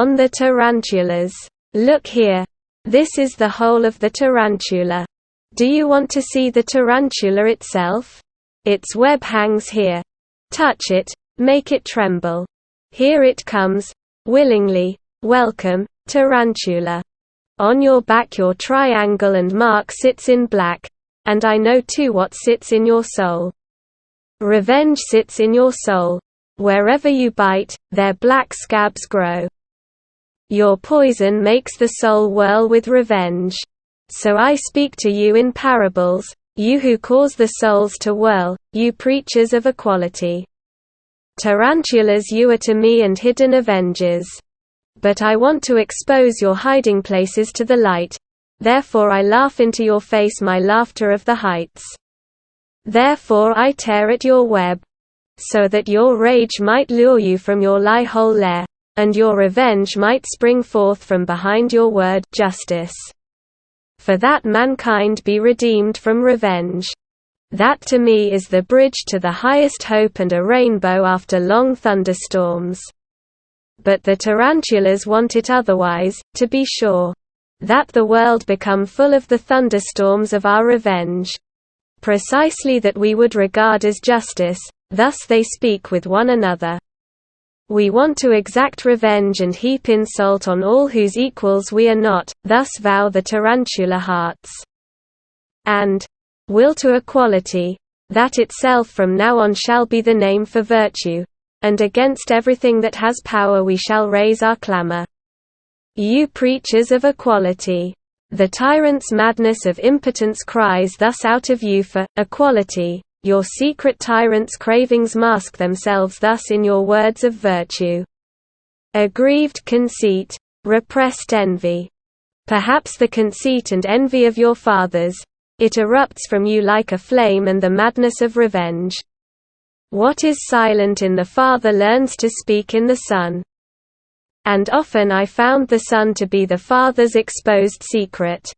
On the tarantulas. Look here. This is the hole of the tarantula. Do you want to see the tarantula itself? Its web hangs here. Touch it, make it tremble. Here it comes. Willingly. Welcome, tarantula. On your back your triangle and mark sits in black. And I know too what sits in your soul. Revenge sits in your soul. Wherever you bite, there black scabs grow. Your poison makes the soul whirl with revenge. So I speak to you in parables, you who cause the souls to whirl, you preachers of equality. Tarantulas you are to me and hidden avengers. But I want to expose your hiding places to the light. Therefore I laugh into your face my laughter of the heights. Therefore I tear at your web. So that your rage might lure you from your lie-hole lair, and your revenge might spring forth from behind your word, justice. For that mankind be redeemed from revenge. That to me is the bridge to the highest hope and a rainbow after long thunderstorms. But the tarantulas want it otherwise, to be sure. That the world become full of the thunderstorms of our revenge. Precisely that we would regard as justice, thus they speak with one another. We want to exact revenge and heap insult on all whose equals we are not, thus vow the tarantula hearts. And will to equality, that itself from now on shall be the name for virtue, and against everything that has power we shall raise our clamor. You preachers of equality. The tyrant's madness of impotence cries thus out of you for equality. Your secret tyrant's cravings mask themselves thus in your words of virtue. Aggrieved conceit, repressed envy. Perhaps the conceit and envy of your fathers, it erupts from you like a flame and the madness of revenge. What is silent in the father learns to speak in the son. And often I found the son to be the father's exposed secret.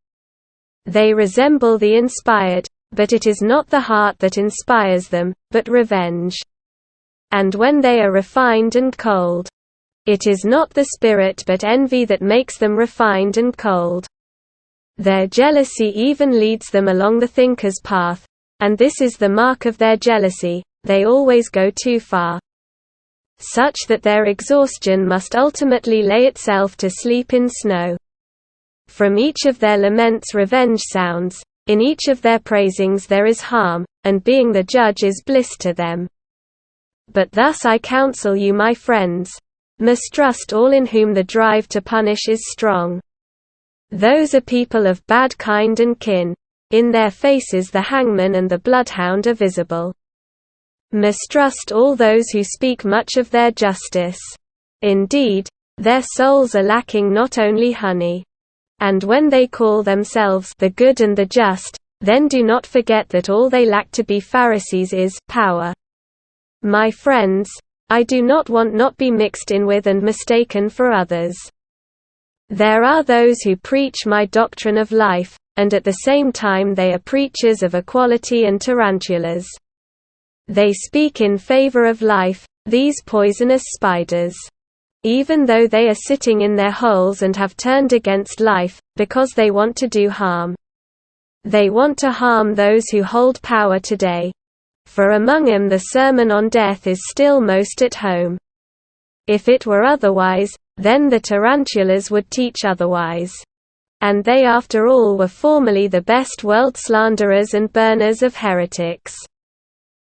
They resemble the inspired, but it is not the heart that inspires them, but revenge. And when they are refined and cold, it is not the spirit but envy that makes them refined and cold. Their jealousy even leads them along the thinker's path, and this is the mark of their jealousy, they always go too far. Such that their exhaustion must ultimately lay itself to sleep in snow. From each of their laments revenge sounds, in each of their praisings there is harm, and being the judge is bliss to them. But thus I counsel you my friends, mistrust all in whom the drive to punish is strong. Those are people of bad kind and kin, in their faces the hangman and the bloodhound are visible. Mistrust all those who speak much of their justice. Indeed, their souls are lacking not only honey. And when they call themselves the good and the just, then do not forget that all they lack to be Pharisees is power. My friends, I do not want not be mixed in with and mistaken for others. There are those who preach my doctrine of life, and at the same time they are preachers of equality and tarantulas. They speak in favor of life, these poisonous spiders. Even though they are sitting in their holes and have turned against life, because they want to do harm. They want to harm those who hold power today. For among them the sermon on death is still most at home. If it were otherwise, then the tarantulas would teach otherwise. And they after all were formerly the best world slanderers and burners of heretics.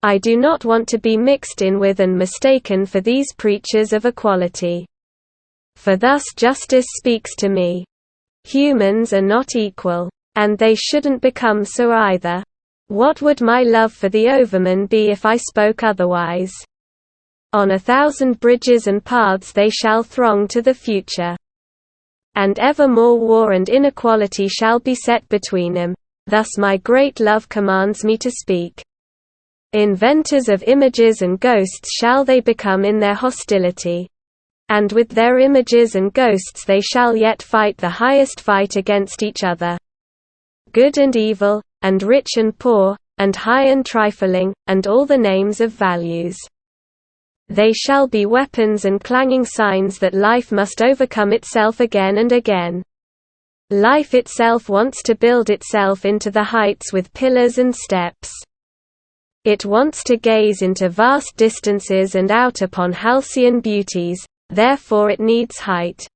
I do not want to be mixed in with and mistaken for these preachers of equality. For thus justice speaks to me. Humans are not equal. And they shouldn't become so either. What would my love for the overman be if I spoke otherwise? On 1,000 bridges and paths they shall throng to the future. And ever more war and inequality shall be set between them. Thus my great love commands me to speak. Inventors of images and ghosts shall they become in their hostility. And with their images and ghosts they shall yet fight the highest fight against each other. Good and evil, and rich and poor, and high and trifling, and all the names of values. They shall be weapons and clanging signs that life must overcome itself again and again. Life itself wants to build itself into the heights with pillars and steps. It wants to gaze into vast distances and out upon halcyon beauties, therefore it needs height.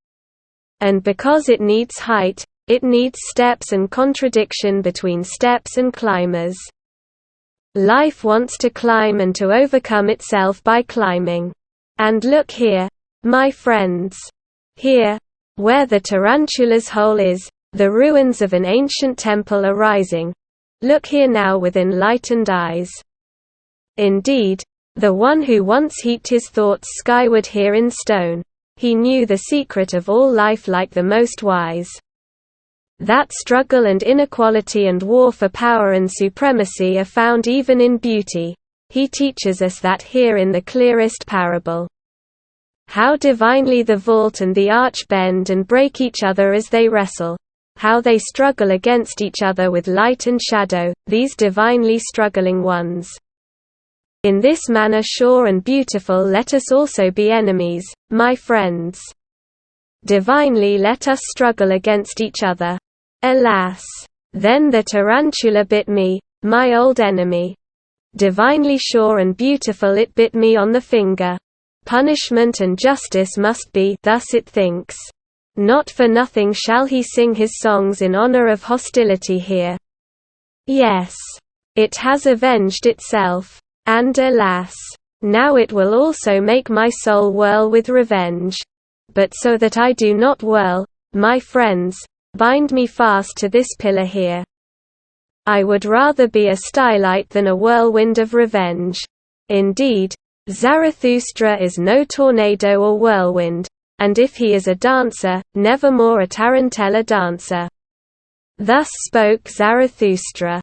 And because it needs height, it needs steps and contradiction between steps and climbers. Life wants to climb and to overcome itself by climbing. And look here, my friends. Here, where the Tarantula's hole is, the ruins of an ancient temple are rising. Look here now with enlightened eyes. Indeed, the one who once heaped his thoughts skyward here in stone, he knew the secret of all life like the most wise. That struggle and inequality and war for power and supremacy are found even in beauty. He teaches us that here in the clearest parable. How divinely the vault and the arch bend and break each other as they wrestle. How they struggle against each other with light and shadow, these divinely struggling ones. In this manner sure and beautiful let us also be enemies, my friends. Divinely let us struggle against each other. Alas! Then the tarantula bit me, my old enemy. Divinely sure and beautiful it bit me on the finger. Punishment and justice must be, thus it thinks. Not for nothing shall he sing his songs in honor of hostility here. Yes. It has avenged itself. And alas! Now it will also make my soul whirl with revenge. But so that I do not whirl, my friends, bind me fast to this pillar here. I would rather be a stylite than a whirlwind of revenge. Indeed, Zarathustra is no tornado or whirlwind, and if he is a dancer, nevermore a tarantella dancer. Thus spoke Zarathustra.